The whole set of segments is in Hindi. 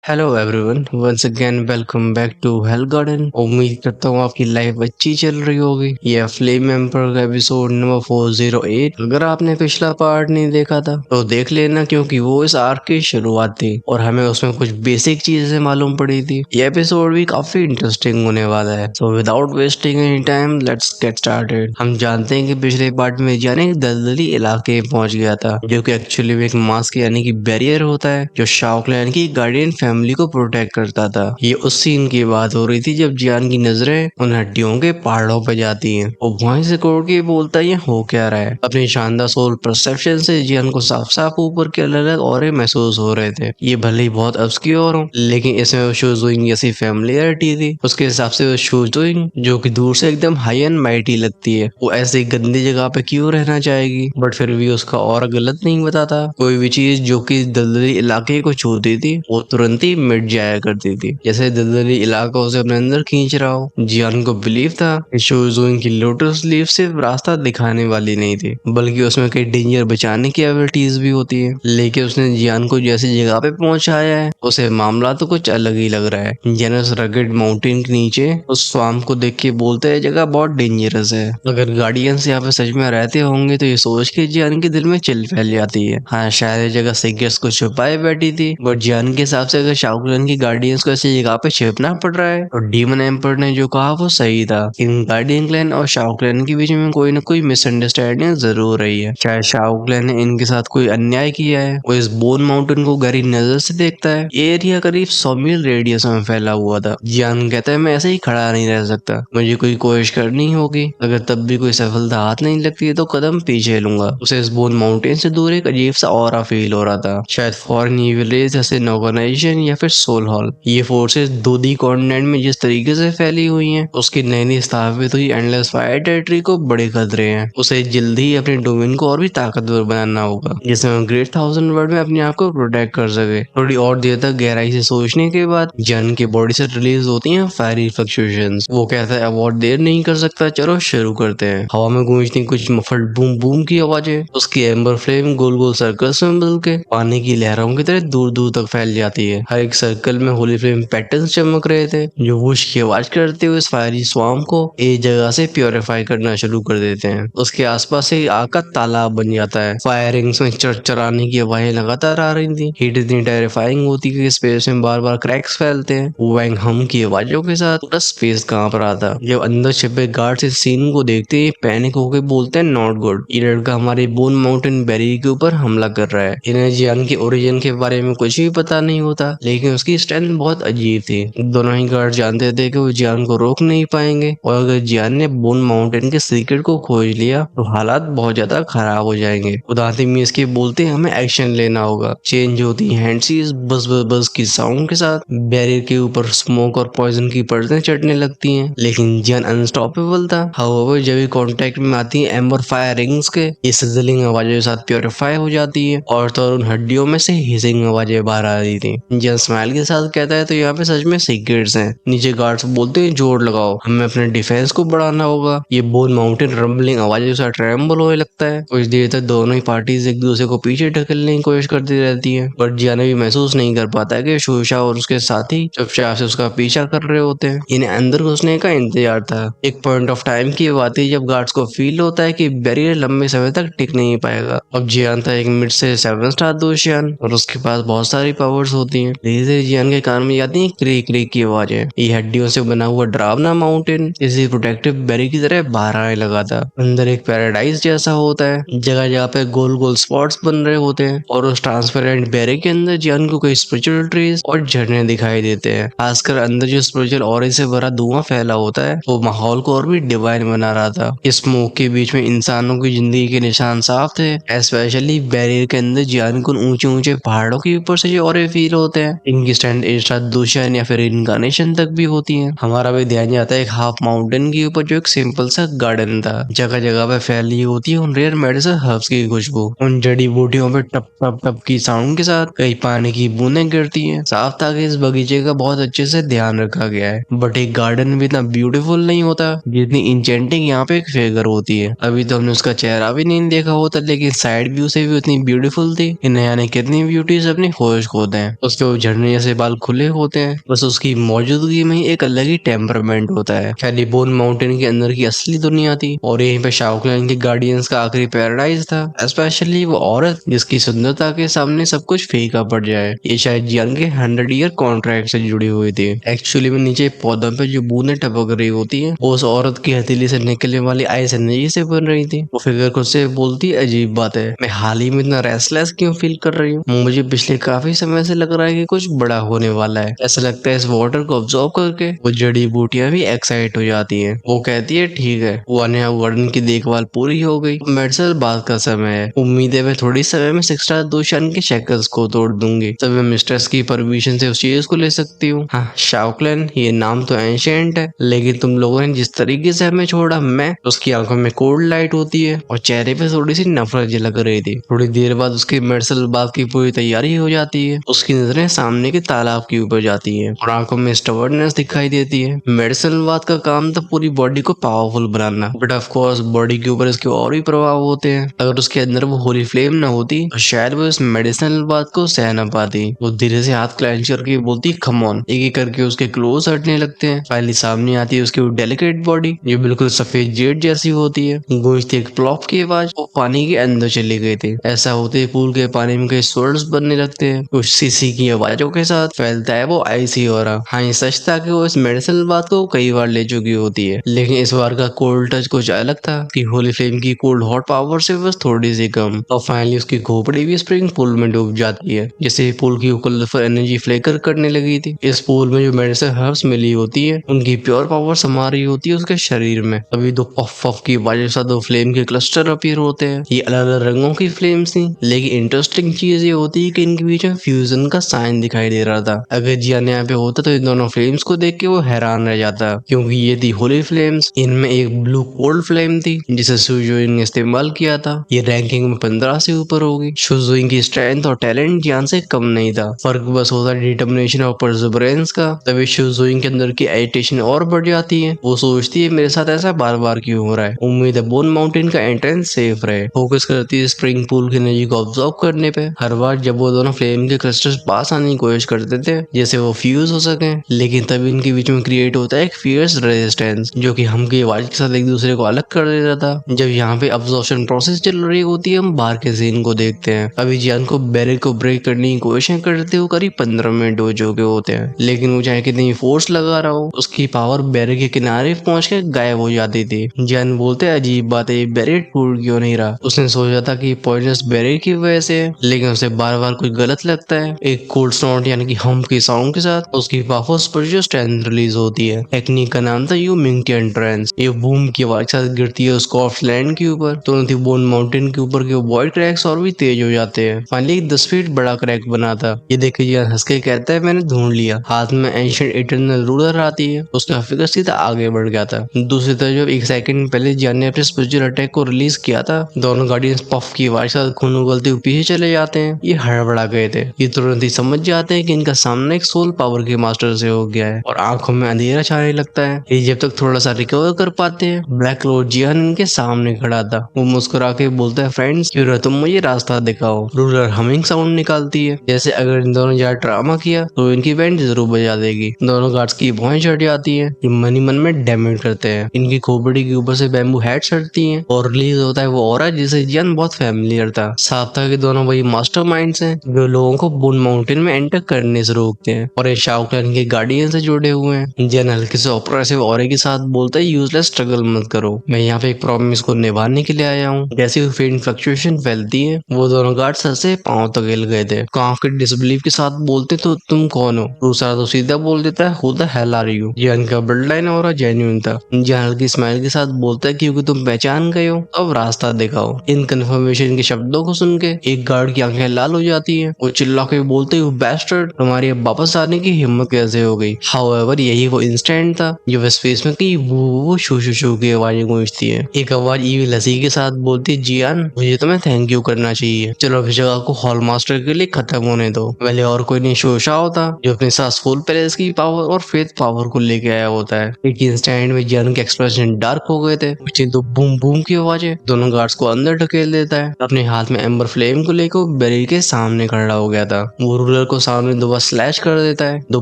Hello everyone, once again welcome back to Hell Garden. उम्मीद करता हूँ आपकी लाइफ अच्छी चल रही होगी। ये फ्लेम एम्पर का एपिसोड नंबर 408। अगर आपने पिछला पार्ट नहीं देखा था तो देख लेना, क्योंकि वो इस आर्क की शुरुआत थी और हमें उसमें कुछ बेसिक चीजें मालूम पड़ी थी। ये एपिसोड भी काफी इंटरेस्टिंग होने वाला है। So without wasting any time let's get started. हम जानते हैं कि पिछले पार्ट में जाने एक दलदली इलाके में पहुंच गया था, जो कि एक्चुअली में एक मास्क यानी कि बैरियर होता है जो शाओ क्लैन की गार्डियन फैमिली को प्रोटेक्ट करता था। ये उस सीन की बात हो रही थी जब जियान की नजरें उन हड्डियों के पहाड़ों पर जाती हैं। वो वहीं से कोड़ के बोलता है ये हो क्या रहा है। अपनी शानदार सोल परसेप्शन से जियान को साफ साफ ऊपर के अलग अलग और महसूस हो रहे थे। ये भले ही बहुत ऑब्सक्योर हो, लेकिन इसमें वो शूजोइंग जैसी फैमिलियरिटी थी। उसके हिसाब से वो शूजोइंग, जो कि दूर से एकदम हाई एंड माइटी लगती है, वो ऐसी गंदी जगह पे क्यों रहना चाहेगी। बट फिर भी उसका और गलत नहीं बताता। कोई भी चीज जो कि दलदली इलाके को छूती थी वो तुरंत ही मिट जाया करती थी, जैसे दलदली इलाका उसे अपने अंदर खींच रहा हो। जियान को बिलीव था कि शोज़ोइन की लोटस लीफ सिर्फ रास्ता दिखाने वाली नहीं थी, बल्कि उसमें कई डेंजर बचाने की एबिलिटीज भी होती है। लेकिन उसने जियान को जैसी जगह पे पहुंचाया है, उसे मामला तो कुछ अलग ही लग रहा है। जियान उस रगेड माउंटेन के नीचे उस स्वाम्प को देख के बोलते हैं जगह बहुत डेंजरस है। अगर गार्डियंस यहाँ पे सच में रहते होंगे तो ये सोच के जियान के दिल में चिल फैल जाती है। हाँ, शायद ये जगह सीक्रेट्स को छुपाए बैठी थी, बट जियान के हिसाब से अगर शाओ क्लैन की गार्डियंस को ऐसी जगह पे छिपना पड़ रहा है, और डीमन एम्पर ने जो कहा वो सही था। इन गार्डियन क्लैन और शाओ क्लैन के बीच में कोई ना कोई मिसअंडरस्टैंडिंग जरूर रही है। शायद शाओ क्लैन ने इनके साथ कोई अन्याय किया है। वो इस बोन माउंटेन को गहरी नजर से देखता है। ये एरिया करीब 100 मील रेडियस में फैला हुआ था। जियान कहता है मैं ऐसे ही खड़ा नहीं रह सकता, मुझे कोई कोशिश करनी होगी। अगर तब भी कोई सफलता हाथ नहीं लगती है तो कदम पीछे लूंगा। उसे इस बोन माउंटेन से दूर एक अजीब सा ऑरा फील हो रहा था, शायद फॉरेन विलेज जैसे ऑर्गेनाइजेशन या फिर सोल हॉल। ये फोर्सेस दूधी कॉन्टिनेंट में जिस तरीके से फैली हुई हैं, उसकी नई नई स्थापित हुई एंडलेस फायर टेरिटरी को बड़े खतरे हैं। उसे जल्दी ही अपने डोमेन को और भी ताकतवर बनाना होगा, जिसमें ग्रेट थाउजेंड वर्ड में अपने आप को प्रोटेक्ट कर सके। थोड़ी और देर तक गहराई से सोचने के बाद जन के बॉडी से रिलीज होती हैं फायरी फ्लक्चुएशंस। वो कहता है अब और देर नहीं कर सकता, चलो शुरू करते हैं। हवा में गूंजती कुछ मफल्ड बूम बूम की आवाजें उसकी एम्बर फ्लेम गोल गोल सर्कल्स में बदल के पानी की लहरों की तरह दूर दूर तक फैल जाती है। हर एक सर्कल में होली फ्लेम पैटर्न्स चमक रहे थे, जो वुश की आवाज करते हुए इस फायरी स्वाम्प को एक जगह से प्योरीफाई करना शुरू कर देते हैं। उसके आसपास से आग का तालाब बन जाता है। फायरिंग्स में चरचराने की आवाजें लगातार आ रही थी। हीट इतनी टेरिफाइंग होती है कि स्पेस में बार बार क्रैक्स फैलते हैं। वैंग हम की आवाजों के साथ पूरा स्पेस कांप रहा था। जब अंदर छिपे गार्ड्स इस सीन को देखते ही पैनिक होकर बोलते हैं नॉट गुड, ये लड़का हमारे बोन माउंटेन बैरियर के ऊपर हमला कर रहा है। इन्हें जियान के ओरिजिन के बारे में कुछ भी पता नहीं होता, लेकिन उसकी स्ट्रेंथ बहुत अजीब थी। दोनों ही गार्ड जानते थे कि वो जियान को रोक नहीं पाएंगे, और अगर जियान ने बोन माउंटेन के सीक्रेट को खोज लिया तो हालात बहुत ज्यादा खराब हो जाएंगे। उदाहरण में इसके बोलते हमें एक्शन लेना होगा। चेंज होती हैंडसीज बस बस बस की साउंड के साथ बैरियर के ऊपर स्मोक और पॉइजन की परतें चढ़ने लगती हैं, लेकिन जियान अनस्टॉपेबल था। हाउएवर जब ये कांटेक्ट में आती है एम्बर फायर रिंग्स के, ये सिजलिंग आवाजों के साथ प्योरीफाई हो जाती है, और तो उन हड्डियों में से हिसिंग आवाजें बाहर आ रही थी। जियान स्माइल के साथ कहता है तो यहाँ पे सच में सीक्रेट्स हैं। नीचे गार्ड्स बोलते हैं जोर लगाओ, हमें अपने डिफेंस को बढ़ाना होगा। ये बोन माउंटेन रंबलिंग आवाजों के साथ ट्रेम्बल होने लगता है। कुछ देर तक दोनों ही पार्टीज एक दूसरे को पीछे ढकेलने की कोशिश करती रहती है, बट जियान भी महसूस नहीं कर पाता है कि शोशा और उसके साथी चुपचाप से उसका पीछा कर रहे होते हैं। इन्हें अंदर घुसने का इंतजार था। एक पॉइंट ऑफ टाइम की बात है जब गार्ड्स को फील होता है कि बैरियर लंबे समय तक टिक नहीं पाएगा। अब जियान था एक मिड से 7 स्टार दोशियान, और उसके पास बहुत सारी पावर्स होती हैं। धीरे धीरे जियान के कान में आती है क्रीक क्रीक की आवाजें। ये हड्डियों से बना हुआ डरावना माउंटेन इसी प्रोटेक्टिव बैरियर की तरह बाहर आने लगा था। अंदर एक पैराडाइज जैसा होता है, जगह जगह पे गोल गोल स्पॉट्स बन रहे होते हैं, और उस ट्रांसपेरेंट बैरियर के अंदर जियान को कई स्पिरिचुअल ट्रीज और झरने दिखाई देते हैं। खासकर अंदर जो स्पिरिचुअल ऑरे से भरा धुआं फैला होता है, वो माहौल को और भी डिवाइन बना रहा था। इस स्मोक के बीच में इंसानों की जिंदगी के निशान साफ थे। स्पेशली बैरियर के अंदर जियान को ऊंचे ऊंचे पहाड़ों के ऊपर से जो ऑरे फील होते हैं, इनकी स्टैंड दूषण या फिर इनकारनेशन तक भी होती है। हमारा भी ध्यान जाता है एक हाफ माउंटेन के ऊपर जो एक सिंपल सा गार्डन था। जगह जगह पे फैली होती है उन रेयर मेडिसिन हर्ब्स की खुशबू। उन जड़ी बूटियों पे टप टप टप की साउंड के साथ कई पानी की बूंदें गिरती हैं, साफ था कि इस बगीचे का बहुत अच्छे से ध्यान रखा गया है। बट एक गार्डन भी इतना ब्यूटीफुल नहीं होता जितनी इंचेंटिंग यहाँ पे एक फिगर होती है। अभी तो हमने उसका चेहरा भी नहीं देखा होता, लेकिन साइड व्यू से भी उतनी ब्यूटीफुल थी कि नया ने कितनी ब्यूटीज अपनी खोज खो दें। उसके तो झरने जैसे बाल खुले होते हैं, बस उसकी मौजूदगी में ही एक अलग ही टेम्परामेंट होता है। फेलिबोन माउंटेन के अंदर की असली दुनिया थी और यहीं पे शाओकलैन के गार्डियंस का आखिरी पैराडाइज था। स्पेशली वो औरत जिसकी सुंदरता के सामने सब कुछ फीका पड़ जाए। ये शायद जियान के 100 ईयर कॉन्ट्रैक्ट से जुड़ी हुई थी। एक्चुअली में नीचे पौधों पे जो बूंदें टपक रही होती है वो उस औरत की हथेली से निकलने वाली आइस एनर्जी से बन रही थी। वो फिगर खुद से बोलती अजीब बात है, मैं हाल ही में इतना रेस्टलेस क्यों फील कर रही हूँ। मुझे पिछले काफी समय से लग रहा है कि कुछ बड़ा होने वाला है। ऐसा लगता है इस वाटर को ऑब्जॉर्व करके वो जड़ी बूटियां भी एक्साइट हो जाती हैं। वो कहती है ठीक है, वानिया गार्डन की देखभाल पूरी हो गई, मेडिसिन बात का समय है। उम्मीद है मैं थोड़ी समय में सिक्सटा दूषण के शक्ल्स को तोड़ दूंगी, तब मैं मिस्ट्रेस की परमिशन से उस चीज को ले सकती हूँ। हाँ शाओकलैन, ये नाम तो एंशिएंट है, लेकिन तुम लोगों ने जिस तरीके से हमें छोड़ा, मैं उसकी आंखों में कोल्ड लाइट होती है और चेहरे पे थोड़ी सी नफरत झलक रही थी। थोड़ी देर बाद उसकी मेडिसिन बात की पूरी तैयारी हो जाती है। उसकी नजरें सामने के तालाब के ऊपर जाती है और आंखों में स्टबर्डनेस दिखाई देती है। मेडिसिन बात का काम था पूरी बॉडी को powerful banana, but of course body के ऊपर इसके और भी प्रभाव होते हैं। अगर उसके अंदर वो होली फ्लेम ना होती तो शायद वो इस मेडिसिनल बात को सह न पाती। वो धीरे से हाथ क्लेंच करके बोलती कम ऑन, एक एक करके उसके क्लोज हटने लगते हैं। फाइनली सामने आती है उसकी वो डेलिकेट बॉडी जो बिल्कुल सफेद जेड जैसी होती है। गूंजती एक प्लॉप की आवाज, वो पानी के अंदर चली गई थी। ऐसा होते ही पूल के पानी में कई स्वर्ड्स बनने लगते हैं। कुछ सीसी की आवाजों के साथ फैलता है वो आईसी ऑरा। हाँ ये सच था कि वो इस मेडिसिनल बात को कई बार ले चुकी होती है, लेकिन इस बार का कोल्ड टच कुछ अलग था कि होली फ्लेम की कोल्ड हॉट पावर से बस थोड़ी सी कम। और फाइनली उसकी खोपड़ी भी स्प्रिंग पूल में डूब जाती है। जैसे पूल की कलरफुल एनर्जी फ्लेकर करने लगी थी। इस पूल में जो मेडिसिन हर्ब्स मिली होती है उनकी प्योर पावर समा रही होती है उसके शरीर में। अभी दो पफ पफ की वजह से दो फ्लेम के क्लस्टर अपीयर होते हैं। ये अलग अलग रंगों की फ्लेम्स थी, लेकिन इंटरेस्टिंग चीज ये होती है कि इनके बीच में फ्यूजन का साइन दिखाई दे रहा था। अगर जियान यहाँ पे होता तो इन दोनों फ्लेम्स को देख के वो हैरान रह जाता, क्योंकि ये थी होली फ्लेम्स। इनमें एक ब्लू कोल्ड फ्लेम थी जिसे सुजुइन ने इस्तेमाल किया था। ये रैंकिंग में 15 से ऊपर होगी। सुजुइन की स्ट्रेंथ और टैलेंट जियान से कम नहीं था, फर्क बस होता डिटर्मिनेशन और परसेवरेंस का। तभी सुजुइन के अंदर की एजिटेशन और बढ़ जाती है। वो सोचती है मेरे साथ ऐसा बार बार क्यों हो रहा है। उम्मीद है बोन माउंटेन का एंट्रेंस सेफ रहे। फोकस करती है स्प्रिंग पूल की एनर्जी को ऑब्जॉर्व करने पे। हर बार जब वो दोनों फ्लेम के क्लस्टर्स पास आने की कोशिश करते थे जैसे वो फ्यूज हो सके, लेकिन तभी इनके बीच में क्रिएट होता है एक फियर्स रेजिस्टेंस जो कि हम की आवाज के साथ एक दूसरे को अलग कर देता था। जब यहाँ पे अब्जॉर्प्शन प्रोसेस चल रही होती है हम बाहर के सीन को देखते हैं। अभी जियान को बैरियर को ब्रेक करने की कोशिश करते हुए करीब 15 मिनट हो चुके होते हैं, लेकिन वो चाहे कितनी फोर्स लगा रहा हो उसकी पावर बैरियर के किनारे पहुंच के गायब हो जाती थी। जियान बोलते अजीब बात है, ये बैरियर टूट क्यों नहीं रहा। उसने सोचा था कि पॉइजनस बैरियर की वजह से है, लेकिन उसे बार बार कुछ गलत लगता है। एक कोल्ड स्नॉट यानी कि हम की साउंड के साथ उसकी पावर्स पर जो स्ट्रेंथ रिलीज होती है। टेक्निक का नाम था यू मिंग एंट्रेंस। ये बूम की आवाज के साथ गिरती है स्कॉर्फ लैंड के ऊपर, तुरंत ही बोन माउंटेन के ऊपर के वॉइड क्रैक्स और भी तेज हो जाते हैं। फाइनली 10 फीट बड़ा क्रैक बना था। ये देखिए जियान हंस के कहता है मैंने ढूंढ लिया। हाथ में एंशिएंट इटर्नल रूलर आती है, उसका फिगर सीधा आगे बढ़ गया था। दूसरी तरफ जब एक सेकंड पहले जियान ने अपने स्पिरिचुअल अटैक को रिलीज किया था, दोनों गार्डियंस पफ की आवाज के साथ खून उगलते हुए पीछे चले जाते हैं। ये हड़बड़ा गए थे। ये तुरंत ही समझ जाते हैं कि इनका सामना एक सोल पावर के मास्टर से हो गया है और आंखों में अंधेरा छाने लगता है। ये जब तक थोड़ा सा रिकवर कर पाते हैं, ब्लैक लॉर्ड जियान इनके सामने खड़ा था। वो मुस्कुरा के बोलता है फ्रेंड्स क्यों तुम मुझे रास्ता दिखाओ। रूलर हमिंग साउंड निकालती है, जैसे अगर इन दोनों ज्यादा ड्रामा किया तो इनकी बैंड जरूर बजा देगी। दोनों गार्ड्स की भौहें चढ़ जाती है। ये मनी मन में डैमेज करते हैं। इनकी खोपड़ी के ऊपर से बैम्बू हेड्स हटती हैं और रिलीज होता है वो ऑरा जिसे जियान बहुत फैमिलियर था। साफ था कि दोनों वही मास्टरमाइंड्स हैं जो लोगों को बुन माउंटेन में एंटर करने से रोकते हैं और ये शाओकलैन के गार्डियन से जुड़े हुए हैं। जियान हल्के से ऑपरेसिव ऑरे के साथ बोलता है यूजलेस स्ट्रगल मत करो, मैं यहाँ पे एक प्रॉमिस को निभाने के लिए आया हूँ। जैसे ही फेंट फ्लक्चुएशन फैलती है वो दोनों गार्ड सर से पांव तक हिल गए थे। कांफ के डिसबिलीफ के साथ बोलते तो तुम कौन हो। दूसरा तो सीधा बोल देता है who the hell are you. Jian का ब्लड लाइन और जेन्युइन था। जियान हल्की स्माइल के साथ बोलता है क्योंकि तुम पहचान गए हो अब रास्ता दिखाओ। इन कंफर्मेशन के शब्दों को सुन के एक गार्ड की आंखें लाल हो जाती है। वो चिल्ला के बोलते हो बैस्टर्ड तुम्हारी अब वापस आने की हिम्मत कैसे हो गई। हाउएवर यही वो इंस्टेंट था जब स्पेस में कई वो शू शू शू की आवाजें गूंजती है। एक आवाज ईविल हंसी के साथ बोलती है जियान मुझे तुम्हें थैंक यू करना चाहिए। चलो अब इस जगह को हॉल मास्टर के लिए खत्म होने दो। पहले और कोई नहीं शोशा होता जो अपने साथ फुल पैलेस की पावर और फेथ पावर को लेके आया होता है। एक इंस्टेंट में जियान के एक्सप्रेशन डार्क हो गए थे। पीछे तो बूम बूम की आवाजें दोनों गार्ड्स को अंदर ढकेल देता है। अपने हाथ में एम्बर फ्लेम को लेकर बैरियर के सामने खड़ा हो गया था। वो रूलर रूलर को सामने दो बार स्लैश कर देता है। दो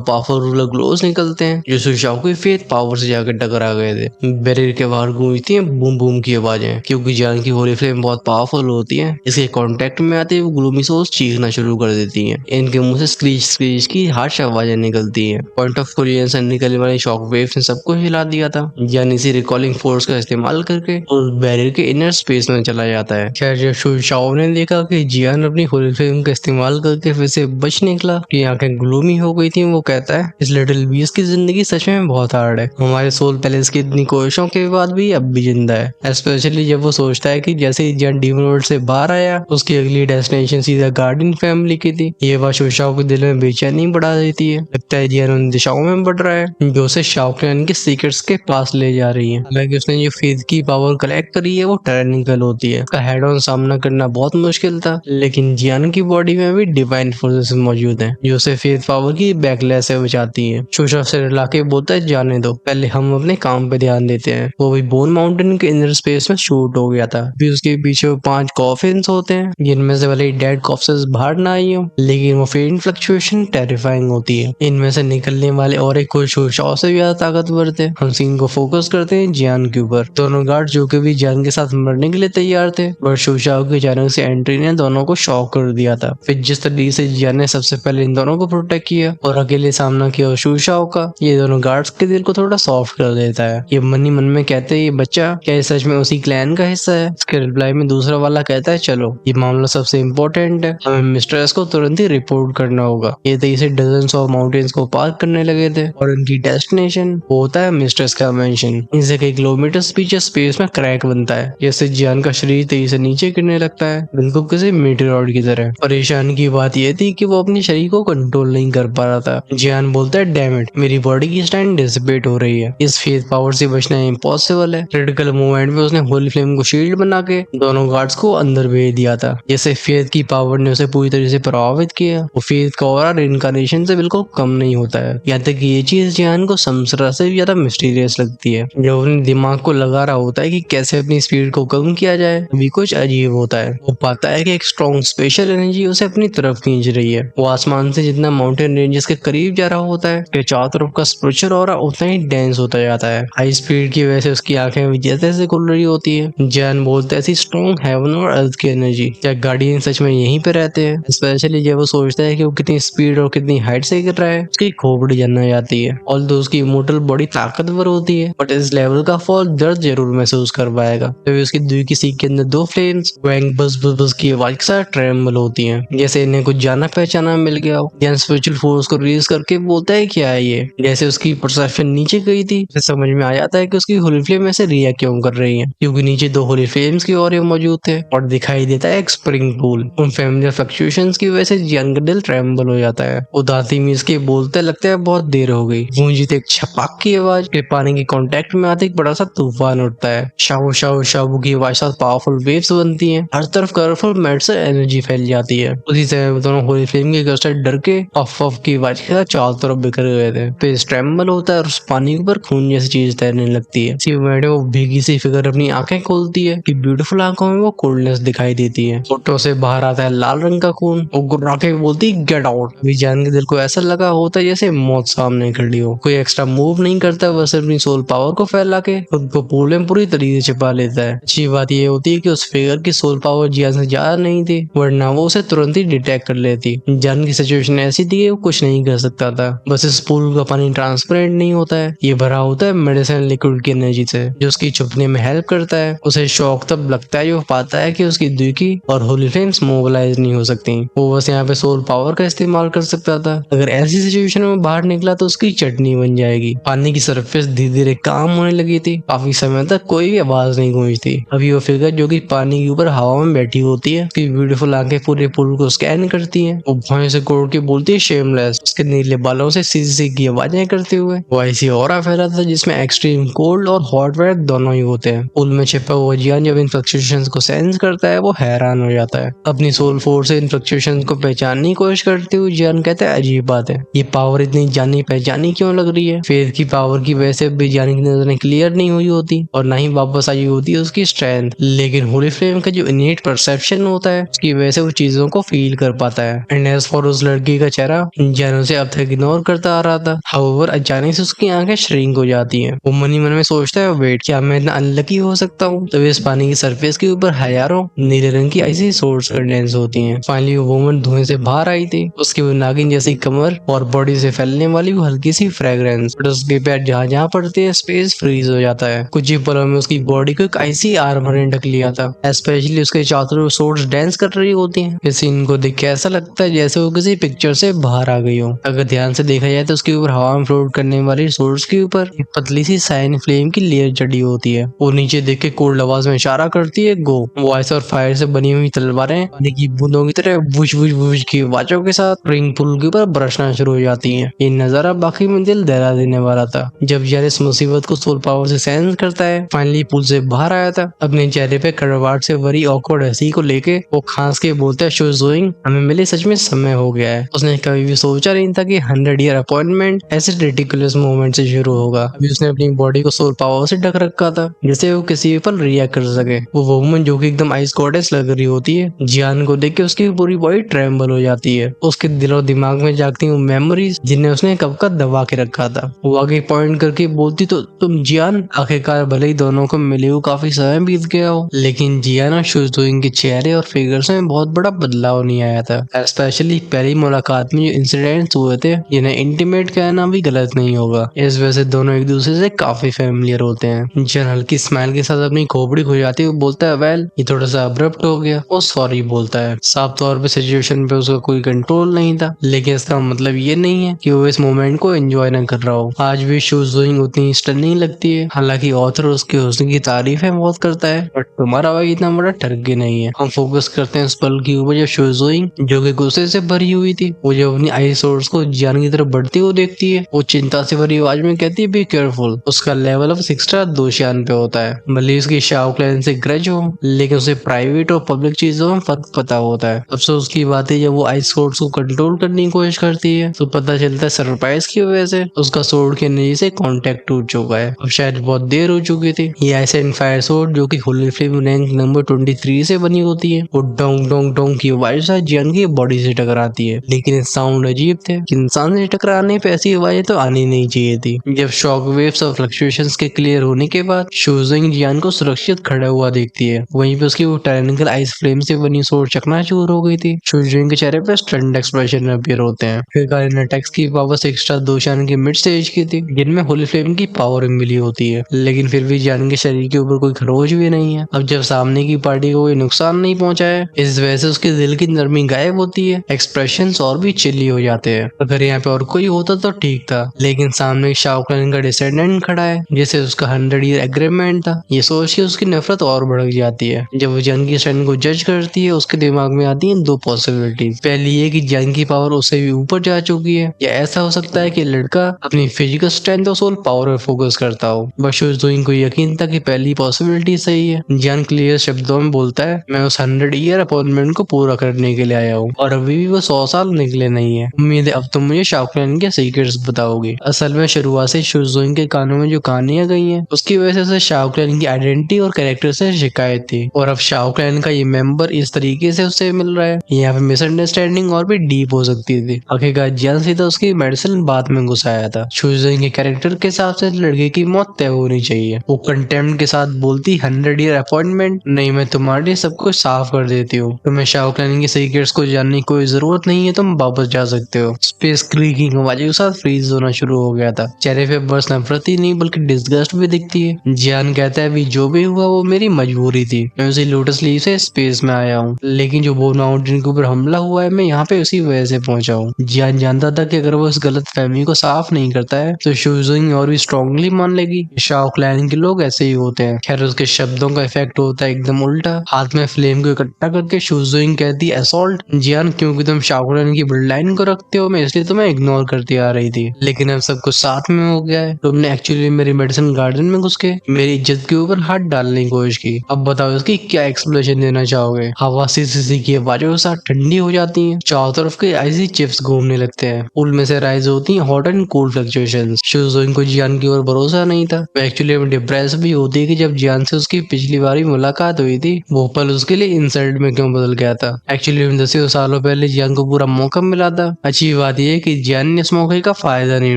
पावरफुल रूलर ग्लोव्स निकलते हैं जो सुशाओ की फेथ पावर से जाकर टकरा गए थे। बैरियर के बाहर गूंजती हैं बूम बूम की आवाजें, क्योंकि जियान की होली फ्लेम बहुत पावरफुल होती है। इसके कांटेक्ट में आते ही वो ग्लूमी सोल्स चीखना शुरू कर देती हैं। इनके मुंह से स्क्रीच स्क्रीच की हार्श आवाजें निकलती हैं। पॉइंट ऑफ कोलिजन से निकलने वाली शॉक वेव ने सबको हिला दिया था। जियान इसी रिकॉलिंग फोर्स का इस्तेमाल करके उस बैरियर के इनर स्पेस में चला जाता है। खैर जब सुशाओ ने देखा कि जियान अपनी होली फ्लेम का इस्तेमाल करके फिर से बच निकला, की आंखें ग्लूमी हो गई थी, वो कहता है इस लिटिल बीस्ट की जिंदगी सच में बहुत हार्ड है। हमारे सोल पैलेस की इतनी कोशिशों के बाद भी अब भी जिंदा है। स्पेशली जब वो सोचता है कि जैसे ही जियान डीमन वर्ल्ड से बाहर आया उसकी अगली डेस्टिनेशन सीधा गार्डियन फैमिली की थी। ये बात सुशाओ के दिल में बेचैनी बढ़ा देती है। लगता है जियान उन दिशाओं में बढ़ रहा है जो उसे शाओ क्लैन के सीक्रेट्स के पास ले जा रही है। हालांकि उसने जो फेथ की पावर कलेक्ट करी है वो टायरेनिकल होती है। उसका हेड ऑन सामना करना बहुत मुश्किल था, लेकिन जियान की बॉडी में भी डिवाइन फोर्सेस मौजूद हैं जो उसे फेथ पावर की बैकलैश से बचाती है। सुशाओ से रिला के बोलता है जाने दो, पहले हम अपने काम पे ध्यान देते हैं। वो भी बोन माउंटेन के इनर स्पेस में शूट हो गया था। फिर उसके पीछे 5 कॉफिन्स होते हैं जिनमें से भले डेड कॉप्सेस बाहर ना आई हो, लेकिन वो फेंट फ्लक्चुएशन टेरिफाइंग होती है। इनमें से निकलने वाले और एक कुछ सुशाओ से भी ज्यादा ताकतवर थे। हम सीन को फोकस करते हैं जियान के ऊपर। दोनों गार्ड जो कि भी जियान के साथ मरने के लिए तैयार थे, पर सुशाओ की अचानक से एंट्री ने दोनों को शॉक कर दिया था। फिर जिस तरीके से जियान ने सबसे पहले इन दोनों को प्रोटेक्ट किया और अकेले सामना किया सुशाओ का, ये दोनों गार्ड्स के दिल को थोड़ा सॉफ्ट कर देता है। ये मन ही मन में कहते हैं ये बच्चा क्या ये सच में उसी क्लैन का हिस्सा है। इसके रिप्लाई में दूसरा वाला कहता है चलो ये मामला सबसे इम्पोर्टेंट है, हमें मिस्ट्रेस को तुरंत ही रिपोर्ट करना होगा। ये तो इसे डजन्स ऑफ माउंटेन्स को पार करने लगे थे और उनकी डेस्टिनेशन होता है मिस्ट्रेस का मेंशन। इनसे कई किलोमीटर पीछे स्पेस में क्रैक बनता है, जैसे जियान का शरीर तेजी से नीचे गिरने लगता है, बिल्कुल किसी मीटेरॉइड की तरह। परेशानी की बात यह थी कि वो अपने शरीर को कंट्रोल नहीं कर पा रहा था। जियान बोलता है डैम इट, मेरी बॉडी की स्टैंड डिसिपेट हो रही है, इस फेथ पावर से बचना इम्पॉसिबल है। क्रिटिकल मोमेंट में उसने होली फ्लेम को शील्ड बना के दोनों गार्ड्स को अंदर भेज दिया था। जैसे फेथ की पावर ने उसे पूरी तरह से प्रभावित किया। वो फेथ का ऑरा रिइंकार्नेशन से बिल्कुल कम नहीं होता है। यहाँ तक कि ये चीज जियान को समसरा से भी ज्यादा मिस्टीरियस लगती है। जब अपने दिमाग को लगा रहा होता है कि कैसे अपनी स्पीड को कम किया जाए, अभी कुछ अजीब होता है। वो पाता है कि एक स्ट्रॉन्ग स्पेशल एनर्जी उसे अपनी तरफ खींच रही है। वो आसमान से जितना माउंटेन रेंजेस के करीब जा रहा होता है, उसके चारों तरफ का स्पिरिचुअल ऑरा उतना ही डेंस होता जाता है। हाई स्पीड की वजह से उसकी आंखें भी जैसे खुल रही होती है। जियान बोलता है ऐसी स्ट्रॉन्ग हेवन और अर्थ की एनर्जी, क्या गार्डियन सच में यहीं पे रहते हैं? स्पेशली जब वो सोचता है कि वो कितनी स्पीड और कितनी हाइट से गिर रहा है, उसकी खोपड़ी जानना जाती है। ऑल्दो उसकी इमोर्टल बॉडी ताकतवर होती है, बट इस लेवल का फॉल दर्द जरूर महसूस कर पाएगा। तभी उसकी दुई की सीख के अंदर दो फ्लेम्स वैंग बस बस बस की आवाज के साथ ट्रेम्बल होती हैं, जैसे इन्हें कुछ जाना पहचाना मिल गया हो। जियान स्पिरिचुअल फोर्स को रिलीज करके बोलता है क्या है ये। जैसे उसकी परसेप्शन नीचे गई थी, उसे समझ में आ जाता है कि उसकी होली फ्लेम ऐसे रिएक्ट क्यों कर रही है, क्योंकि नीचे दो होली फ्लेम्स की और मौजूद थे और दिखाई देता है एक स्प्रिंग पूल। उन फैमिलियर फ्लक्चुएशंस की वजह से जियान का दिल ट्रेम्बल हो जाता है। उदासी में इसके बोलते लगता है बहुत देर हो गई। गूंजी एक छपाक की आवाज के पानी के कांटेक्ट में आते एक बड़ा सा तूफान उठता है। शाबू शाबू शाबू की आवाज साथ पावरफुल वेव्स बनती हैं, हर तरफ कलरफुल मेडिसिन एनर्जी फैल जाती है। उसी समय दोनों होली फ्लेम के गस्टर डर के अफ की आवाज के साथ चारों तरफ बिखर गए थे। फिर ट्रेम्बल होता है और उस पानी के ऊपर खून जैसी चीज तैरने लगती है। इसी मोमेंट में वो भीगी सी फिगर अपनी आंखें खोलती है कि ब्यूटीफुल आंखों में वो कोल्डनेस दिखाई देती है। फोटो से बाहर आता है लाल रंग का खून। वो गुर्रा के बोलती गेट आउट। अभी जियान के दिल को ऐसा लगा होता है जैसे मौत सामने खड़ी हो। कोई एक्स्ट्रा मूव नहीं करता, बस अपनी सोल पावर को फैला के खुद को पूल में पूरी तरीके से छिपा लेता है। अच्छी बात ये होती है कि उस फिगर की सोल पावर जियान से ज्यादा नहीं थी, वरना वो उसे तुरंत ही डिटेक्ट कर लेती। जियान की सिचुएशन ऐसी थी कि वो कुछ नहीं कर सकता था। बस इस पूल का पानी ट्रांसपेरेंट नहीं होता है, ये भरा होता है मेडिसिन लिक्विड की एनर्जी से, जो उसकी छुपने में हेल्प करता है। उसे शौक तब लगता है जो पाता है कि उसकी दुखी और होली फ्लेम्स मोबिलाइज नहीं हो सकती। वो बस यहाँ पे सोल पावर का इस्तेमाल कर सकता था। अगर ऐसी सिचुएशन में बाहर निकला तो उसकी चटनी बन जाएगी। पानी की सरफेस धीरे धीरे काम होने लगी थी। काफी समय तक कोई भी आवाज नहीं गूंजती। अभी वो फिगर जो कि पानी के ऊपर हवा में बैठी होती है, उसकी ब्यूटीफुल आंखें पूरे पुल को स्कैन करती हैं। वो भौं से कोड़ के बोलती है शेमलेस, उसके नीले बालों से सीधी सीधी आवाजें करते हुए। वो ऐसी ऑरा फैला था जिसमें एक्सट्रीम कोल्ड और हॉट वेदर दोनों ही होते हैं। पुल में छिपा हुआ जियान जब इन फ्लक्चुएशंस को सेंस करता है, वो हैरान हो जाता है। अपनी सोल फोर्स से इन फ्लक्चुएशंस को पहचानने की कोशिश करते हुए जियान कहता है अजीब बात है, ये पावर इतनी जानी पहचानी क्यों लग रही है। फेथ की पावर की वजह से भी जियान की नजरें क्लियर नहीं हुई होती और ना ही वापस आई होती उसकी स्ट्रेंथ, लेकिन होली फ्लेम का जो इनेट परसेप्शन होता है उसकी वजह से वो चीजों को फील कर पाता है। एंड एज और उस लड़की का चेहरा जियान उसे अब तक इग्नोर करता आ रहा था। हाउएवर अचानक से उसकी आंखें श्रिंक हो जाती हैं। वो मन ही मन में सोचता है, वेट, क्या मैं इतना अनलकी हो सकता हूँ? तो इस पानी की सरफेस के ऊपर हजारों नीले रंग की ऐसी सोर्स कंडेंस होती हैं। फाइनली वो वुमन धुएं से बाहर आई थी। उसकी वो नागिन जैसी कमर और बॉडी से फैलने वाली वो हल्की सी फ्रेग्रेंस, बट उसके पैर जहाँ जहाँ पड़ते हैं स्पेस फ्रीज हो जाता है। कुछ ही पलों में उसकी बॉडी को एक ऐसी आर्मर ने ढक लिया था। स्पेशली उसके चारों तरफ सोर्स डांस कर रही होती हैं। इस सीन को देख के ऐसा लगता है जैसे वो किसी पिक्चर से बाहर आ गई हो। अगर ध्यान से देखा जाए तो उसके ऊपर हवा में फ्लोट करने वाली सोर्स के ऊपर एक पतली सी साइन फ्लेम की लेयर चढ़ी होती है। वो नीचे देख के कोल्ड आवाज में इशारा करती है, गो। वो आइस और फायर से बनी हुई तलवारें पानी की बूंदों की तरह वुश वुश वुश की आवाजों के साथ स्विमिंग पूल के ऊपर बरसना शुरू हो जाती है। ये नजारा बाकी में दिल दहला देने वाला था। जब यार इस मुसीबत को सोल पावर से सेंस करता है, फाइनली पूल से बाहर आया था। अपने चेहरे पे कड़वाहट से भरी ऑकवर्ड हंसी को लेके वो खांस के बोलता है, शो डूइंग, हमें मिले सच में समय हो गया है। उसने कभी भी सोचा नहीं था कि 100 ईयर अपॉइंटमेंट ऐसे रिडिकुलस मोमेंट से शुरू होगा। अभी उसने अपनी बॉडी को सोल पावर से ढक रखा था जिससे वो किसी पर रिएक्ट कर सके। वो वुमन जो कि एकदम आइस गॉडेस लग रही होती है, जियान को देख के उसकी पूरी बॉडी ट्रेम्बल हो जाती है। उसके दिल और दिमाग में जागती वो मेमोरीज जिन्हें उसने कब का दबा के रखा था। वो आगे पॉइंट करके बोलती, तो तुम जियान। आखिरकार भले ही दोनों को मिले हुए काफी समय बीत गया हो, लेकिन जियान और शुजुइंग के चेहरे और फिगर्स में बहुत बड़ा बदलाव नहीं आया था। स्पेशली पहली मुलाकात में जो इंसिडेंट्स हुए थे, जिन्हें इंटीमेट कहना भी गलत नहीं होगा। इस वजह से दोनों एक दूसरे से काफी फेमिलियर होते हैं। जियान हल्की स्माइल के साथ अपनी खोपड़ी खुजाते हुए बोलता है, वेल, ये थोड़ा सा अब्रप्ट हो गया। वो सॉरी बोलता है। साफ तौर पे सिचुएशन पे उसका कोई कंट्रोल नहीं था, लेकिन इसका मतलब ये नहीं है कि वो इस मोमेंट को एंजॉय न कर रहा हो। आज भी शुजुइंग उतनी स्टनिंग लगती है। हालांकि ऑथर उसके हुस्न की तारीफें बहुत करता है, बट तुम्हारा भाई इतना बड़ा ठरके नहीं है। हम फोकस करते हैं उस पल की ऊपर जब शुजुइंग, जो कि गुस्से से भरी हुई थी, वो जब अपनी आई सोर्स को जियान की तरफ बढ़ती हुई देखती है, वो चिंता से भरी आवाज में कहती है, बी केयरफुल। उसका लेवल ऑफ एक्स्ट्रा 2 शान पे होता है। भले उसकी शाओ क्लैन से ग्रज हो, लेकिन उसे प्राइवेट और पब्लिक चीजों में फर्क पता होता है। अफसोस की बात है, जब वो आइस सोर्स को कंट्रोल करने की कोशिश करती है तो पता चलता है सरप्राइज की वजह से उसका सोर्ड के एनर्जी से कांटेक्ट टूट चुका है और शायद बहुत देर हो चुकी थी। ये आइस एंड फायर सोर्ड, जो कि होली फ्लेम रैंक नंबर 23 से बनी होती है, वो डोंग डोंग डोंग की आवाज से जियान की बॉडी से टकराती है। लेकिन साउंड अजीब थे। इंसान से टकराने पे ऐसी आवाजें तो आनी नहीं चाहिए थी। जब शॉक वेव्स और फ्लक्चुएशंस के क्लियर होने के बाद शुजुइंग जियान को सुरक्षित खड़ा हुआ देखती है। वहीं पे उसकी वो टायरेनिकल आइस फ्लेम से बनी सोर्ड चकनाचूर हो गई थी। शुजुइंग के चेहरे पे स्टन्ड एक्सप्रेशन अपीयर होते हैं। फिर गार्डियन अटैक्स की पावर से एक्स्ट्रा 2 शान की मिड स्टेज की थी, जिनमें होली फ्लेम की पावर मिली होती है, लेकिन फिर भी जियान के शरीर के ऊपर कोई खरोच भी नहीं है। अब जब सामने की पार्टी को कोई नुकसान नहीं पहुंचा है, इस वजह से उसके दिल की नरमी गायब होती है। एक्सप्रेशंस और भी चिल्ली हो जाते हैं। अगर यहाँ पे और कोई होता तो ठीक था, लेकिन सामने शाओ क्लैन का डिसेंडेंट खड़ा है जिसे उसका 100 ईयर एग्रीमेंट था। ये सोच के उसकी नफरत और बढ़ जाती है। जब वो जियान की स्टैंड को जज करती है, उसके दिमाग में आती है 2 पॉसिबिलिटीज। पहली ये कि जियान की पावर उससे भी ऊपर जा चुकी है, या ऐसा हो सकता है कि लड़का अपनी फिजिकल स्ट्रेंथ और सोल पावर पर फोकस करता हो। बस शुजुइंग को यकीन था कि पहली पॉसिबिलिटी सही है। जियान क्लियर शब्दों में बोलता है, मैं उस 100 ईयर अपॉइंटमेंट को पूरा करने के लिए आया हूँ और अभी भी वो 100 साल निकले नहीं है। उम्मीद है अब तुम मुझे शाओ क्लैन के सीक्रेट्स बताओगे। असल में शुरुआत से शुजुइंग के कानों में जो कहानियां गई हैं, उसकी वजह से शाओ क्लैन की आइडेंटिटी और कैरेक्टर से शिकायत थी, और अब शाओ क्लैन का ये मेंबर इस तरीके से उससे मिल रहा है, यहाँ पे मिसअंडरस्टैंडिंग और भी डीप हो सकती थी। आखिरकार जियान सीधा उसकी मेडिसिन बाद में घुसाया था। शुजुइंग के कैरेक्टर के हिसाब से लड़के की मौत तय होनी चाहिए। वो कंटेम्प्ट के साथ बोलती, 100 ईयर अपॉइंटमेंट नहीं, मैं तुम्हारे सब कुछ साफ कर देती हूँ। तुम्हें शाओ क्लैन के सीक्रेट्स को जानने की कोई जरूरत नहीं है, तुम वापस जा सकते हो। स्पेस क्रीकिंग आवाज़ों के साथ फ्रीज होना शुरू हो गया था। चेहरे पे बस नफरत ही नहीं बल्कि डिस्गस्ट भी दिखती है। जियान कहता है, अभी जो भी हुआ वो मेरी मजबूरी थी। मैं उसी लोटस लीव से स्पेस में आया हूँ, लेकिन जो वो माउंटेन के ऊपर हमला हुआ है, मैं यहाँ पे उसी वजह से पहुंचा हूँ। जियान जानता था कि अगर वो इस गलत फहमी को साफ नहीं करता है तो शुजुइंग और भी स्ट्रांगली मान लेगी। शाओ क्लैन के लोग ऐसे ही होते हैं। खैर उसके शब्दों का इफेक्ट होता है एकदम उल्टा। हाथ में फ्लेम को इकट्ठा करके शुजुइंग कहती है, असॉल्ट। जियान, क्योंकि तुम शाओ क्लैन की ब्लड लाइन को रखते हो, मैं इसलिए तुम्हें इग्नोर करती आ रही थी, लेकिन अब सब कुछ साथ में हो गया है। तुमने एक्चुअली मेरी मेडिसिन गार्डन में घुस के मेरी इज्जत के ऊपर हाथ डालने की कोशिश की। अब बताओ इसकी क्या एक्सप्लेनेशन देना चाहोगे। हवा सी की आवाजों के साथ ठंडी हो जाती है। चारों तरफ के आइसी चिप्स घूमने लगते हैं। पुल में से राइज होती है हॉट एंड कूल फ्लक्चुएशंस। शुजुइंग को जियान की ओर भरोसा नहीं था। वो एक्चुअली डिप्रेस भी होती है कि जब जियान से उसकी पिछली बारी मुलाकात हुई थी, वो पल उसके लिए इंसल्ट में क्यों बदल गया था। एक्चुअली 10 सालों पहले जियान को पूरा मौका मिला था। अच्छी बात यह है कि जियान ने इस मौके का फायदा नहीं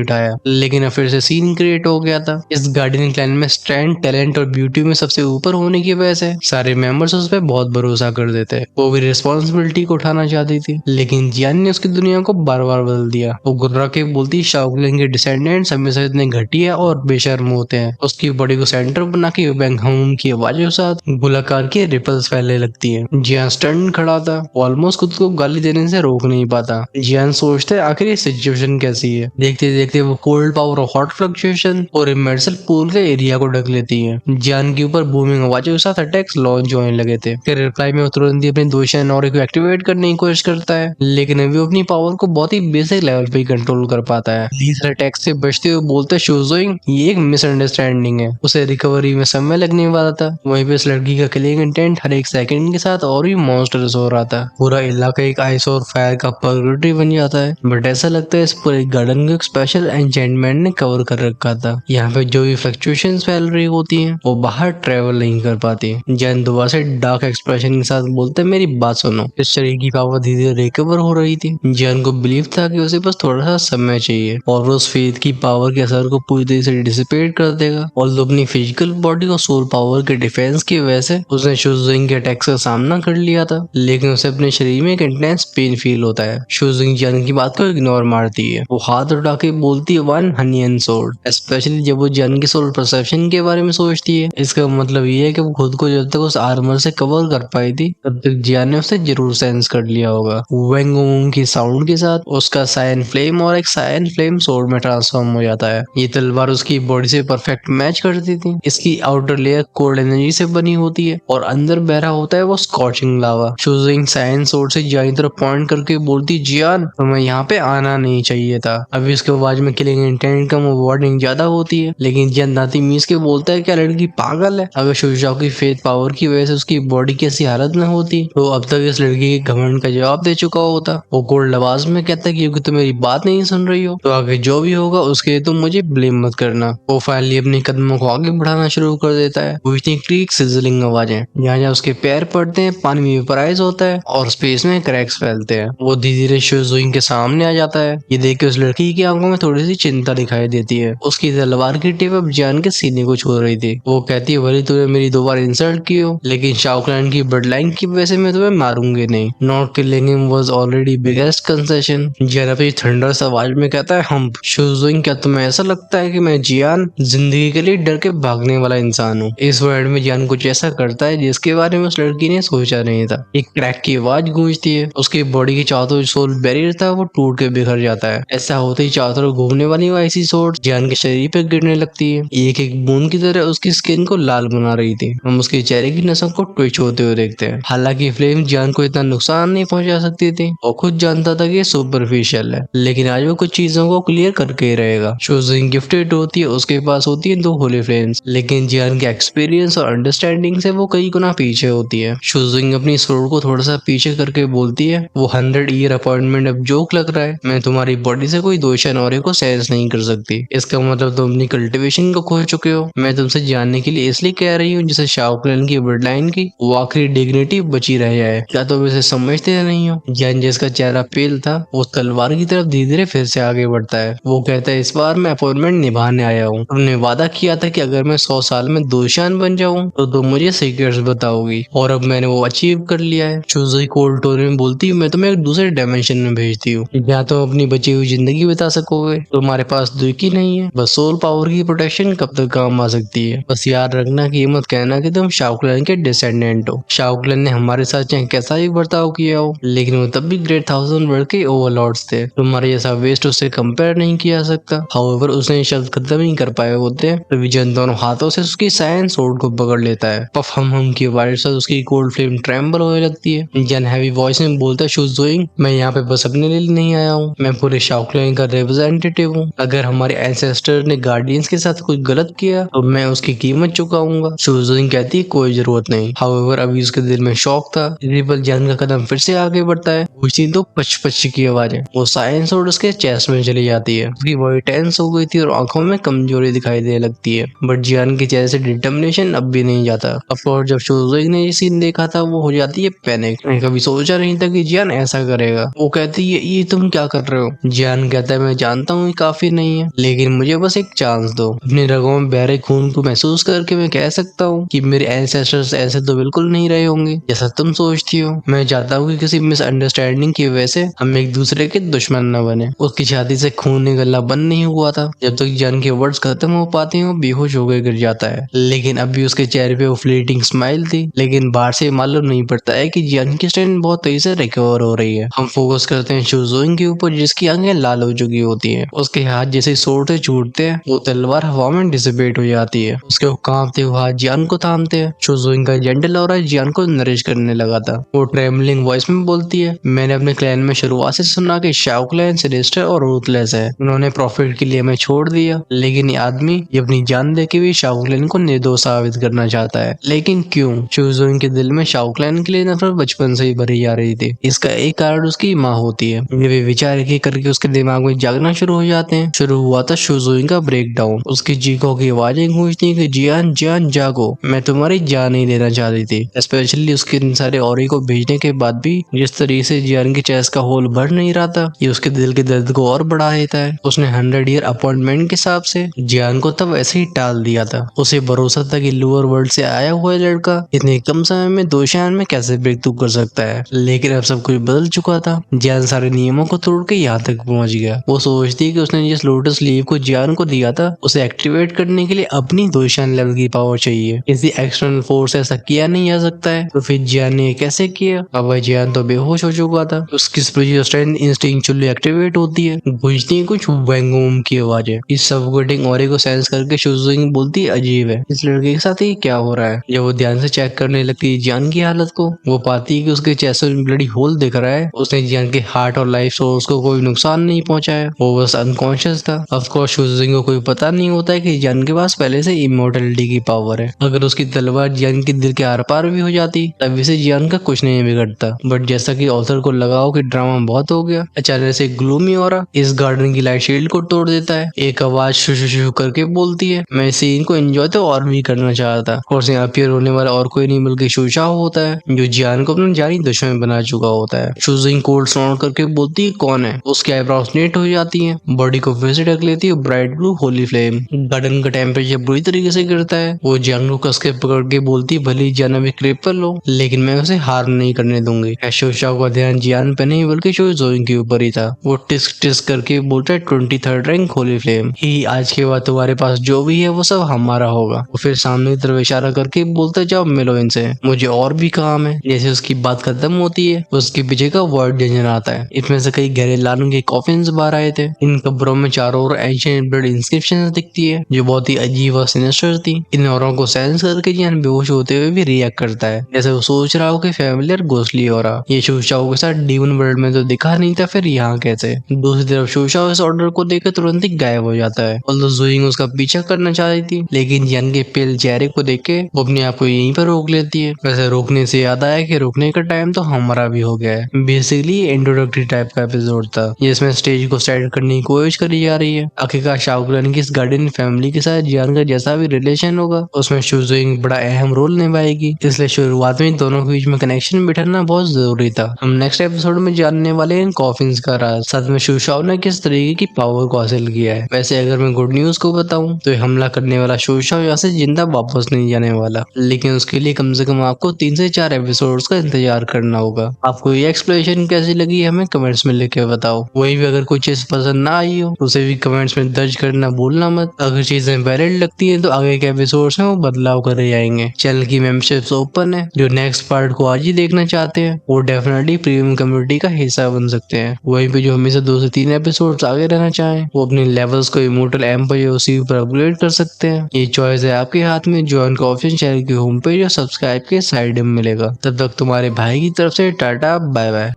उठाया, लेकिन अब फिर से सीन क्रिएट हो गया था। इस गार्डियन क्लैन में स्ट्रेंथ, टैलेंट और ब्यूटी में सबसे ऊपर होने की वजह से सारे मेंबर्स उस पर बहुत भरोसा कर देते। वो भी रिस्पॉन्सिबिलिटी को उठाना चाहती थी, लेकिन जियान ने उसकी दुनिया को बार बार बदल दिया। वो गुर्रा के बोलती शाओ क्लैन के डिसेंडेंट्स हमेशा इतने घटिया और बेशर्म होते हैं। उसकी बॉडी को सेंटर बना के बैंग हम की आवाजों के साथ गोलाकार के रिपल्स फैलने लगती है। जियान स्टन खड़ा था, ऑलमोस्ट खुद को गाली देने से रोक नहीं पाता। जियान सोचता है आखिर ये सिचुएशन कैसी है। देखते देखते वो कोल्ड पावर और हॉट फ्लक्चुएशन और इमर्सल पूल के एरिया को ढक लेती है। जियान के ऊपर बूमिंग आवाजों के साथ अटैक्स लॉन्च होने लगे थे। फिर रिप्लाई में वो तुरंत ही अपनी दोषण और को एक्टिवेट करने की कोशिश करता है, लेकिन अभी वो अपनी पावर को बहुत ही बेसिक लेवल पे ही कंट्रोल कर पाता है। तीसरे अटैक से बचते हुए बोलते शोजोइंग ये एक मिसअंडरस्टैंडिंग है, उसे रिकवरी में समय लगने वाला था। वहीं पे इस लड़की का किलिंग इंटेंट हर एक सेकंड के साथ और भी मॉन्स्टर्स हो रहा था। पूरा इलाका एक आइस और फायर का पर्गेटरी बन जाता है, बट ऐसा लगता है इस पूरे गार्डन को एक स्पेशल एन्चेंटमेंट ने कवर कर रखा था। यहाँ पे जो भी फ्लक्चुएशंस फैल रही होती हैं वो बाहर ट्रेवल नहीं कर पाती। जैन दोबारा से डार्क एक्सप्रेशन के साथ बोलते मेरी बात सुनो। इस शरीर की पावर धीरे धीरे रिकवर हो रही थी। जैन को बिलीव था कि उसे बस थोड़ा सा समय चाहिए और उस फेथ की पावर के असर को पूरी तरह से डिसिपेट कर देगा। और अपनी फिजिकल बॉडी और सोल पावर के डिफेंस की वजह से उसने शूजिंग के अटैक्स का सामना कर लिया था, लेकिन उसे अपने शरीर में एक इंटेंस पेन फील होता है। शूजिंग जियान की बात को इग्नोर मारती है। वो हाथ उठा के बोलती है वन हनियन सोर्ड, स्पेशली जब वो जियान की सोल परसेप्शन के बारे में सोचती है। इसका मतलब ये है कि वो खुद को जब तक उस आर्मर से कवर कर पाई थी तब तक जियान ने उसे जरूर सेंस कर लिया होगा। वेंग की साउंड के साथ उसका सायन फ्लेम और एक सायन फ्लेम सोर्ड में ट्रांसफॉर्म हो जाता है। ये तलवार उसकी बॉडी से परफेक्ट मैच करती थी। इसकी आउटर लेयर कोल्ड एनर्जी से बनी होती है और अंदर बहरा होता है वो स्कॉचिंग लावा। शूजिंग सायन सोर्ड से जियान की तरफ पॉइंट करके बोलती जियान तुम्हें यहाँ पे आना नहीं चाहिए था। अभी उसके आवाज में किलिंग इंटेंट कम वार्निंग ज्यादा होती है, लेकिन जियान दांती मीस के बोलता है क्या लड़की पागल है। अगर शुजाओ की फेथ पावर की वजह से उसकी बॉडी की ऐसी हालत में होती तो अब तक इस लड़की के घमंड का जवाब दे चुका होता। वो कोल्ड आवाज में कहता है क्योंकि तुम मेरी बात नहीं सुन रही हो, तो आगे जो भी होगा उसके लिए तुम मुझे ब्लेम मत करना। वो फाइनली अपने कदमों को आगे बढ़ाना शुरू कर देता है। वो इतनी क्रीक सिजलिंग आवाजें, जहाँ जहाँ उसके पैर पड़ते हैं पानी में वेपराइज होता है और स्पेस में क्रैक्स फैलते हैं। वो धीरे धीरे शूजिंग के सामने आ जाता है। ये देख के उस लड़की की आंखों में थोड़ी सी चिंता दिखाई देती है। उसकी तलवार की टिप अब जियान के सीने को छू रही थी। वो कहती है भले तूने मेरी 2 बार इंसल्ट की हो, लेकिन शाओ क्लैन की ब्लड लाइन की वजह से मैं तुम्हें मारूंगी नहीं। Not killing him was already biggest concession. Jian अपनी थंडरस आवाज में कहता है हम शूजिंग क्या तुम्हें ऐसा लगता है कि मैं जियान जिंदगी के लिए डर के भागने वाला इंसान हूँ। इस वर्ड में जियान कुछ ऐसा करता है जिसके बारे में उस लड़की ने सोचा नहीं था। एक क्रैक की आवाज गूंजती है। उसकी बॉडी के चारों तरफ सोल बैरियर था वो टूट के बिखर जाता है। ऐसा होते ही चारों तरफ घूमने वाली वो ऐसी सोर्ड जियान के शरीर पे गिरने लगती है। एक एक बूंद की तरह उसकी स्किन को लाल बना रही थी। हम उसके चेहरे की नसों को ट्विच होते हुए देखते हैं। हालांकि फ्लेम जियान को इतना नुकसान नहीं पहुंचा सकती थी और खुद जानता था कि ये सुपरफिशियल है, लेकिन आज वो कुछ चीजों को क्लियर करके ही रहेगा। शूजिंग गिफ्टेड होती है, उसके पास होती है 2 होली फ्लेम्स, लेकिन जियान के एक्सपीरियंस और अंडरस्टैंडिंग से वो कई गुना पीछे होती है। शूजिंग अपनी सोर्ड को थोड़ा सा पीछे करके बोलती है वो 100 ईयर अपॉइंटमेंट अब जोक लग रहा है। मैं तुम्हारी बॉडी से कोई दोषण और को सेंस नहीं कर सकती। इसका मतलब तुम अपनी कल्टिवेशन को खो चुके हो। मैं तुमसे जानने के लिए इसलिए कह रही हूँ जिसे शाओ क्लैन की ब्लड लाइन की वो आखिरी डिग्निटी बची रह जाए। क्या तुम इसे समझते नहीं हो। जियान जिसका चेहरा पेल था वो तलवार की तरफ धीरे धीरे फिर से आगे बढ़ता है। वो कहता है इस बार मैं अपॉइंटमेंट निभाने आया हूँ। तुमने वादा किया था कि अगर मैं 100 साल में दोषान बन जाऊँ तो तुम मुझे सीक्रेट्स बताओगी, और अब मैंने वो अचीव कर लिया है। शूजी कोल्ड टोन में बोलती मैं तुम्हें एक दूसरे डायमेंशन में भेजती हूँ जहाँ तुम अपनी बची हुई जिंदगी बिता सकोगे। तुम्हारे पास दुखी नहीं है, बस सोल पावर की प्रोटेक्शन कब तक काम आ सकती है। बस याद रखना कि ये मत कहना कि तुम शाओ क्लैन के डिसेंडेंट हो। शाओ क्लैन ने हमारे साथ चाहे कैसा भी बर्ताव किया हो, लेकिन वो तब भी ग्रेट 1000 वर्ल्ड के ओवरलॉर्ड्स थे। तुम्हारे जैसा वेस्ट उससे कंपेयर नहीं किया जा सकता। हाउएवर उसने शब्द खत्म नहीं कर पाए होते तभी जन दोनों हाथों से उसकी सायन सोर्ड को पकड़ लेता है। पफ हम की वाइट से उसकी कोल्ड फ्लेम ट्रेम्बल होने लगती है। जन हैवी वॉइस में बोलता है शूजिंग मैं यहाँ पे बस अपने लिए नहीं आया हूँ, मैं पूरे शाओ क्लैन का रिप्रेजेंटेटिव हूँ। अगर हमारे एंसेस्टर ने गार्डियंस के साथ कुछ गलत किया तो मैं उसकी कीमत चुकाऊंगा। शूजिंग कहती है कोई जरूरत नहीं। हाउएवर अभी उसके दिल में शौक था। रिपल जन का कदम फिर से आगे बढ़ता है। उसी तो पच पच की आवाजें वो साइंस और उसके चेस्ट में चली जाती है। उसकी बॉडी टेंस हो गई थी और आंखों में कमजोरी दिखाई देने लगती है, बट जियान के चेहरे से डिटर्मिनेशन अब भी नहीं जाता। अब जब शूजिंग ने ये सीन देखा था वो हो जाती है पैनिक। मैं कभी सोचा नहीं था कि जियान जियान ऐसा करेगा। वो कहती है ये तुम क्या कर रहे हो। जियान कहता है मैं जानता हूँ ये काफी नहीं है, लेकिन मुझे बस एक चांस दो। अपने रगों में बहरे खून को महसूस करके मैं कह सकता हूँ कि मेरे एंसेस्टर्स ऐसे तो बिल्कुल नहीं रहे होंगे जैसा तुम सोचती हो। मैं चाहता हूँ कि किसी मिसअंडरस्टैंडिंग की वजह से हम एक दूसरे के दुश्मन न बने। उसकी छाती से खून निकलना बंद नहीं हुआ था। जब तक जियान के वर्ड्स खत्म हो पाते हैं वो बेहोश होकर गिर जाता है, लेकिन अभी उसके चेहरे पे वो फ्लीटिंग स्माइल थी। लेकिन बाहर से मालूम नहीं पड़ता है कि जियान की स्ट्रेंथ बहुत तेजी से रिकवर हो रही है। हम फोकस करते हैं शुजोइंग के ऊपर जिसकी आंखें लाल हो चुकी होती हैं। उसके हाथ जैसे सोर से छूटते हैं वो तलवार हवा में डिसिपेट हो जाती है। उसके कांपते हुए हाथ जियान को थामते हैं। शुजोइंग का जेंटल और जियान को नरिश करने लगा था। वो ट्रेमलिंग वॉइस में बोलती है मैंने अपने क्लैन में शुरुआत से सुना कि शाओ क्लैन सिनिस्टर और रूथलेस है। उन्होंने प्रॉफिट के लिए हमें छोड़ दिया, लेकिन ये आदमी ये अपनी जान दे के भी शाओ क्लैन को निर्दोष साबित करना चाहता है। लेकिन क्यों? शुजोइंग के दिल में शाओ क्लैन के लिए नफरत बचपन से ही भरी जा रही थी। इसका एक कारण उसकी माँ होती है। ये वे विचार एक करके उसके दिमाग में जागना शुरू हो जाते हैं। शुरू हुआ था शुजोइंग का ब्रेक डाउन। उसकी चीखों की आवाजें गूंजती कि जियान जियान जागो, मैं तुम्हारी जान ही लेना चाहती थी। स्पेशली उसके इन सारे औरे को भेजने के बाद भी जिस तरीके से जियान की चेस्ट का होल भर नहीं रहा था, ये उसके दिल के दर्द को और बढ़ा देता है। उसने 100 ईयर अपॉइंटमेंट के हिसाब से जियान को तब ऐसे ही टाल दिया था। उसे भरोसा था कि लोअर वर्ल्ड से आया हुआ लड़का इतने कम समय में 2 शहर में कैसे ब्रेक थ्रू कर सकता है। लेकिन अब सब कुछ बदल चुका था। जियान सारे नियमों को तोड़ के यहाँ तक पहुंच गया। वो सोचती कि उसने जिस लोटस लीव को जियान को दिया था उसे एक्टिवेट करने के लिए अपनी 2 शहर लेवल की पावर चाहिए। किसी एक्सटर्नल फोर्स ऐसा किया नहीं जा सकता है। तो फिर जियान ने कैसे किया? अब जियान तो बेहोश हो चुका था। उसकी स्पिरिचुअल स्ट्रेंथ इंस्टिंक्चुअली एक्टिवेट होती है। गूंजती कुछ वैंगूम की आवाजें। इस सफोकेटिंग ऑरे को सेंस करके शुजुइंग बोलती है अजीब है, इस लड़के के साथ ही क्या हो रहा है। जब वो ध्यान से चेक करने लगती है जियान की हालत को, वो पाती है कि उसके चेस्ट में ब्लडी होल दिख रहा है। उसने जियान के हार्ट और लाइफ सोर्स को कोई नुकसान नहीं पहुंचाया। वो बस अनकॉन्शियस था। ऑफ कोर्स शुजुइंग को कोई पता नहीं होता है कि जियान के पास पहले से इमोर्टलिटी की पावर है। अगर उसकी तलवार जियान के दिल के आर पार भी हो जाती तब से जियान का कुछ नहीं बिगड़ता। बट जैसा कि ऑथर को लगा हो कि ड्रामा बहुत हो गया, अचानक से ग्लूमी ऑरा इस गार्डन की लाइट शील्ड को तोड़ देता है। एक आवाज शु शु शु करके बोलती है मैं इस सीन को एंजॉय तो और भी करना चाहता। और से अपीयर होने वाला और कोई नहीं बल्कि शुशाओ होता है, जो जियान को अपना जानी दुश्मन बना चुका होता है। शुजिंग कोल्ड साउंड करके बोलती है कौन है। उसकी आईब्रोज नेट हो जाती है, बॉडी को फिर से ढक लेती है bright blue Holi flame. Garden का टेम्परेचर बुरी तरीके से गिरता है। वो जियान को कस के पकड़ के बोलती भले जियान अभी क्रिपल हो, लेकिन मैं उसे हार्म नहीं करने दूंगी। शुशाओ का ध्यान जियान पे नहीं बल्कि शुजिंग के ऊपर ही था। वो टिस्क टिस्क करके बोलता है 23rd रैंक होली फ्लेम ही, आज के बाद तुम्हारे पास जो भी है वो सब हमारा होगा। वो फिर सामने की तरफ इशारा करके बोलते जाओ मिलो इनसे, मुझे और भी काम है। जैसे उसकी बात खत्म होती है उसके पीछे का वर्ड डेंजर आता है। इसमें से कई गहरे लालों के कॉफिन्स बाहर आए थे। इन कब्रों में चारों ओर एंशिएंट ब्लड इंस्क्रिप्शन दिखती है जो बहुत ही अजीब और सिनिस्टर थी। इन औरों को सेंस करके जियान बेहोश होते हुए भी रिएक्ट करता है, जैसे वो सोच रहा हो कि फैमिलियर घोसली हो रहा। ये शुशाओ के साथ डीमन वर्ल्ड में तो दिखा नहीं था, फिर यहाँ कैसे? दूसरी तरफ शुशाओ इस ऑर्डर को देकर तुरंत ही गायब हो जाता है। ऑल्दो जुइंग उसका पीछा करना चाह रही थी, लेकिन जियान के पेल चेहरे को देख के वो अपने आप को यहीं पर रोक लेती है। वैसे रोकने से याद आया कि रोकने का टाइम तो हमारा भी हो गया है। बेसिकली इंट्रोडक्टरी टाइप का एपिसोड था जिसमें स्टेज को सेट करने की कोशिश करी जा रही है। आखिरकार शाओ क्लैन की इस गार्डियन फैमिली के साथ जियान का जैसा भी रिलेशन होगा उसमें शुजुइंग बड़ा अहम रोल निभाएगी, इसलिए शुरुआत में दोनों के बीच में कनेक्शन बिठाना बहुत जरूरी था। हम नेक्स्ट एपिसोड में जानने वाले हैं कॉफिन्स का राज, साथ में शुशाओ ने किस तरीके की पावर को हासिल किया है। वैसे अगर मैं गुड न्यूज को बताऊं तो हमला करने वाला शुशाओ यहाँ से जिंदा वापस नहीं जाने वाला, लेकिन उसके लिए कम से कम आपको 3 से 4 एपिसोड्स का इंतजार करना होगा। आपको ये एक्सप्लेनेशन कैसी लगी हमें कमेंट्स में लिख के बताओ। वही भी अगर कोई चीज पसंद ना आई हो तो उसे भी कमेंट्स में दर्ज करना भूलना मत। अगर चीजें वैलिड लगती है तो आगे के एपिसोड्स में वो बदलाव करे जाएंगे। चैनल की मेंबरशिप ओपन है, जो नेक्स्ट पार्ट को आज ही देखना चाहते हैं वो डेफिनेटली प्रीमियम कम्युनिटी का हिस्सा बन सकते हैं। वहीं पे जो हमेशा 2 से 3 एपिसोड्स आगे रहना चाहें वो अपने लेवल्स को इमोर्टल एम्पायर उसी पर अपग्रेड कर सकते हैं। ये चॉइस है आपके हाथ में। ज्वाइन का ऑप्शन चैनल की होम पेज और सब्सक्राइब के साइड में मिलेगा। तब तक तुम्हारे भाई की तरफ से टाटा बाय बाय।